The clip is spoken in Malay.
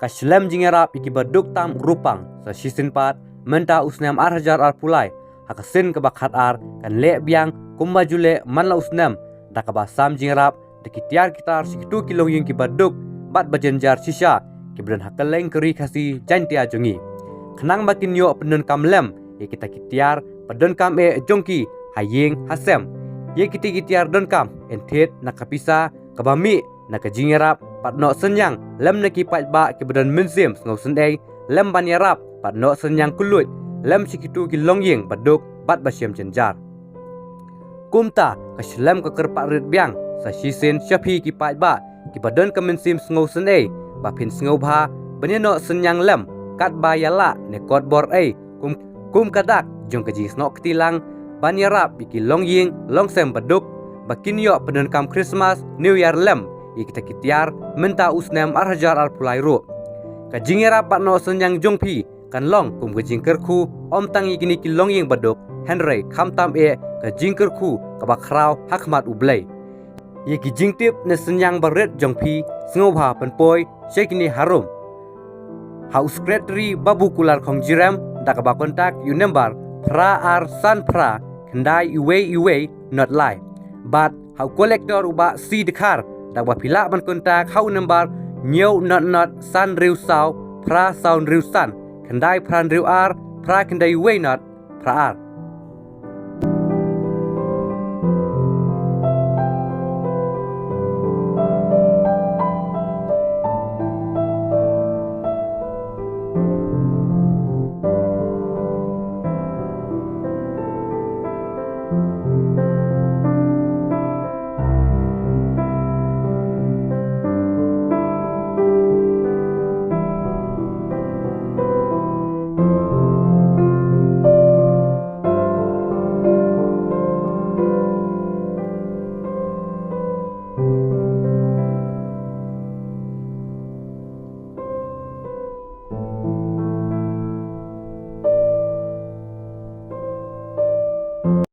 Kashlem jingerap iki baduk tam rupang sa sisin pat menta usnam arhajar pulai hakasin kebakat kan le biang kumba jule manla usnam dakaba sam jingerap dekitiar kitar sikitu kilong yung kibaduk bat bajenjar sisa kibran hakaleng keri kasi jantia jongi kenang makin yo pendon kamlem ye kita kitiar pendon kam jongki haying hasem ye kitiar don kam entet nakapisa kabami nakajingerap patno senyang lem neki patba kibran mensim ngau sendai lem banyarap patno senyang kulut lem sikitu kilong ying baduk bat basyam jenjar kumta kashlem kekerpak red biang sa sisin syapi ki patba ki badan kemensim ngau sendai bapin ngau bha beneno senyang lem kat bayala ne kot bor kum kadak jong kaji snok ketilang banyarap iki long ying long sem baduk bakin yo pendon kam Christmas New Year lem ikita kitiar menta usnam arhajar pulai ro kajingera patno senyang jongpi kan long kum kajingker khu om tang ikini ki long ying baduk Henry khamtam kajingker khu kabakrau hakmat ublai ye ki jingtip ne senyang baret jongpi sngoba penpoi shekini harum House Secretary Babu Kular Khong Jiram dakaba kontak you number pra ar san pra kendai iwe not lie but how collector uba si dekar dakba pila ban kontak how number new not san riu sao pra sound riu san kendai pran riu ar pra kendai iwe not pra ar